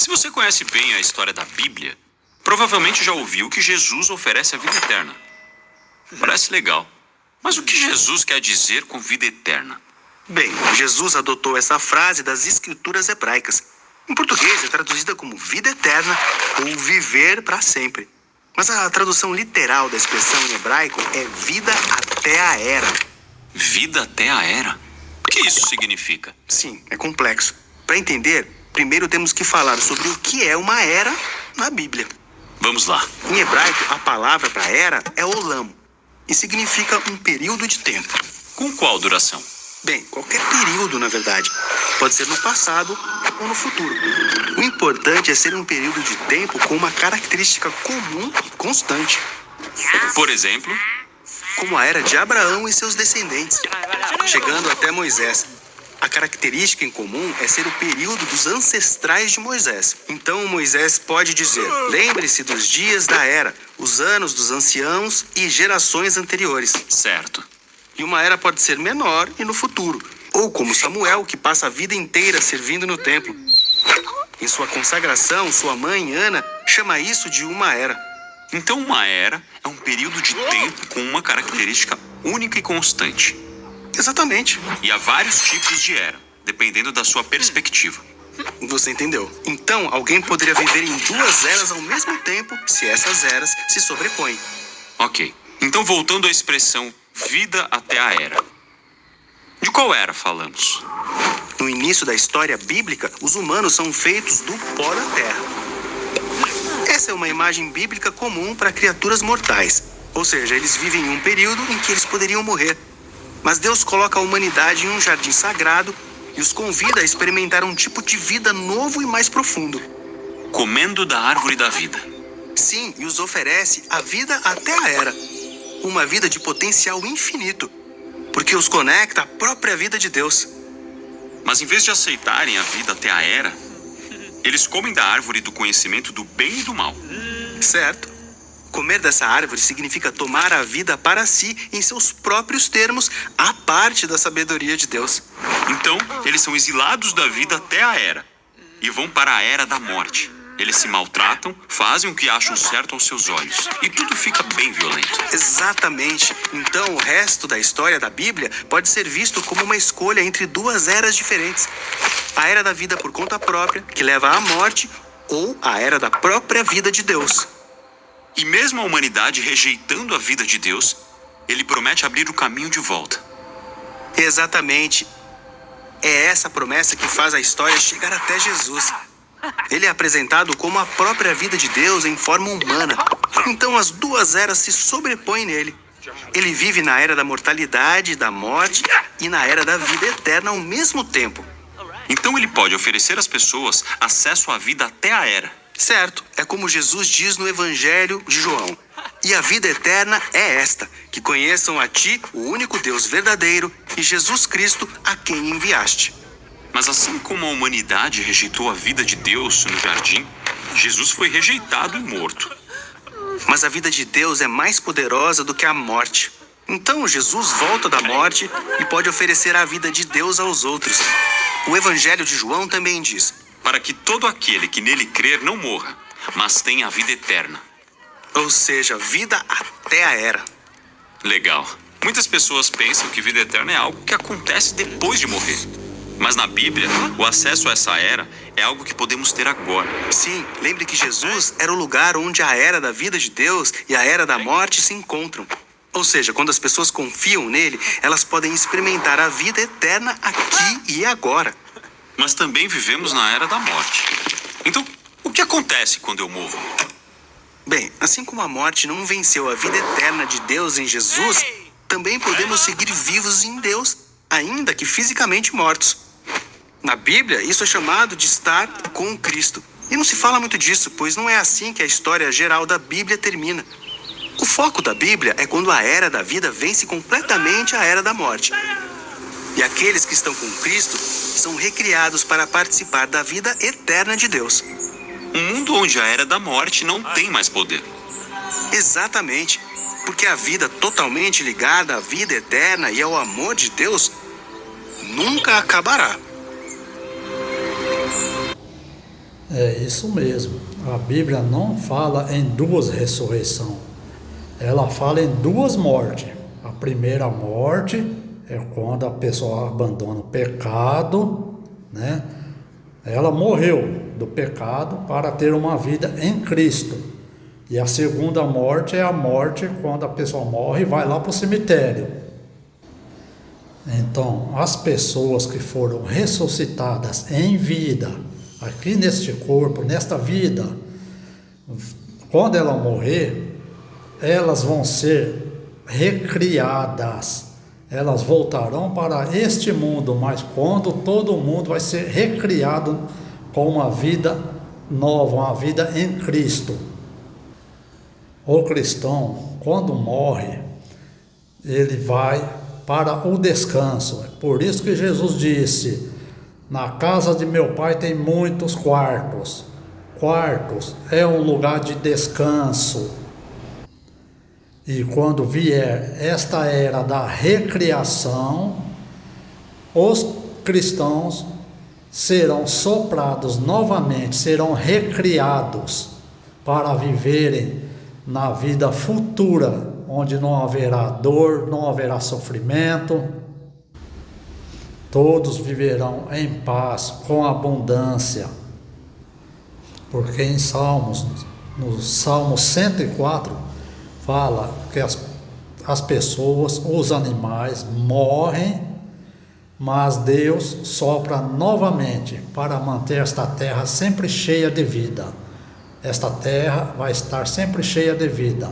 Se você conhece bem a história da Bíblia, provavelmente já ouviu que Jesus oferece a vida eterna. Parece legal. Mas o que Jesus quer dizer com vida eterna? Bem, Jesus adotou essa frase das escrituras hebraicas. Em português é traduzida como vida eterna ou viver para sempre. Mas a tradução literal da expressão em hebraico é vida até a era. Vida até a era? O que isso significa? Sim, é complexo. Para entender, primeiro temos que falar sobre o que é uma era na Bíblia. Vamos lá. Em hebraico, a palavra para era é olam e significa um período de tempo. Com qual duração? Bem, qualquer período, na verdade. Pode ser no passado ou no futuro. O importante é ser um período de tempo com uma característica comum e constante. Por exemplo, Como a era de Abraão e seus descendentes, chegando até Moisés. A característica em comum é ser o período dos ancestrais de Moisés. Então Moisés pode dizer: lembre-se dos dias da era, os anos dos anciãos e gerações anteriores. certo. E uma era pode ser menor e no futuro. Ou como Samuel, que passa a vida inteira servindo no templo. Em sua consagração, sua mãe, Ana, chama isso de uma era. Então uma era é um período de tempo com uma característica única e constante. Exatamente. E há vários tipos de era, dependendo da sua perspectiva. Você entendeu? Então, alguém poderia viver em duas eras ao mesmo tempo se essas eras se sobrepõem. Ok. Então voltando à expressão vida até a era. De qual era falamos? No início da história bíblica, os humanos são feitos do pó da terra. Essa é uma imagem bíblica comum para criaturas mortais. Ou seja, eles vivem em um período em que eles poderiam morrer. Mas Deus coloca a humanidade em um jardim sagrado e os convida a experimentar um tipo de vida novo e mais profundo. Comendo da árvore da vida. Sim, e os oferece a vida até a era. Uma vida de potencial infinito, porque os conecta à própria vida de Deus. Mas em vez de aceitarem a vida até a era, eles comem da árvore do conhecimento do bem e do mal. Certo? Comer dessa árvore significa tomar a vida para si em seus próprios termos, à parte da sabedoria de Deus. Então, eles são exilados da vida até a era e vão para a era da morte. Eles se maltratam, fazem o que acham certo aos seus olhos e tudo fica bem violento. Exatamente. Então, o resto da história da Bíblia pode ser visto como uma escolha entre duas eras diferentes. A era da vida por conta própria, que leva à morte, ou a era da própria vida de Deus. E mesmo a humanidade rejeitando a vida de Deus, ele promete abrir o caminho de volta. Exatamente. É essa promessa que faz a história chegar até Jesus. Ele é apresentado como a própria vida de Deus em forma humana. Então as duas eras se sobrepõem nele. Ele vive na era da mortalidade, da morte e na era da vida eterna ao mesmo tempo. Então ele pode oferecer às pessoas acesso à vida até a era. Certo, é como Jesus diz no Evangelho de João. E a vida eterna é esta, que conheçam a ti, o único Deus verdadeiro, e Jesus Cristo, a quem enviaste. Mas assim como a humanidade rejeitou a vida de Deus no jardim, Jesus foi rejeitado e morto. Mas a vida de Deus é mais poderosa do que a morte. Então Jesus volta da morte e pode oferecer a vida de Deus aos outros. O Evangelho de João também diz: Para que todo aquele que nele crer não morra, mas tenha a vida eterna. ou seja, vida até a era. Legal. Muitas pessoas pensam que vida eterna é algo que acontece depois de morrer. Mas na Bíblia, o acesso a essa era é algo que podemos ter agora. Sim, lembre que Jesus era o lugar onde a era da vida de Deus e a era da morte se encontram. Ou seja, quando as pessoas confiam nele, elas podem experimentar a vida eterna aqui e agora. Mas também vivemos na era da morte. Então, o que acontece quando eu morro? Bem, assim como a morte não venceu a vida eterna de Deus em Jesus, também podemos seguir vivos em Deus, ainda que fisicamente mortos. Na Bíblia, isso é chamado de estar com Cristo. E não se fala muito disso, pois não é assim que a história geral da Bíblia termina. O foco da Bíblia é quando a era da vida vence completamente a era da morte. E aqueles que estão com Cristo são recriados para participar da vida eterna de Deus. Um mundo onde a era da morte não tem mais poder. Exatamente, porque a vida totalmente ligada à vida eterna e ao amor de Deus nunca acabará. É isso mesmo. A Bíblia não fala em duas ressurreições. Ela fala em duas mortes. A primeira morte é quando a pessoa abandona o pecado, né? Ela morreu do pecado para ter uma vida em Cristo. E a segunda morte é a morte quando a pessoa morre e vai lá para o cemitério. Então, as pessoas que foram ressuscitadas em vida, aqui neste corpo, nesta vida, quando ela morrer, elas vão ser recriadas. Elas voltarão para este mundo, mas quando todo mundo vai ser recriado com uma vida nova, uma vida em Cristo. O cristão, quando morre, ele vai para o descanso. É por isso que Jesus disse: na casa de meu pai tem muitos quartos. Quartos é um lugar de descanso. E quando vier esta era da recriação, os cristãos serão soprados novamente, serão recriados para viverem na vida futura, onde não haverá dor, não haverá sofrimento. Todos viverão em paz, com abundância. Porque em Salmos, no Salmo 104, fala que as pessoas, os animais morrem, mas Deus sopra novamente para manter esta terra sempre cheia de vida. Esta terra vai estar sempre cheia de vida.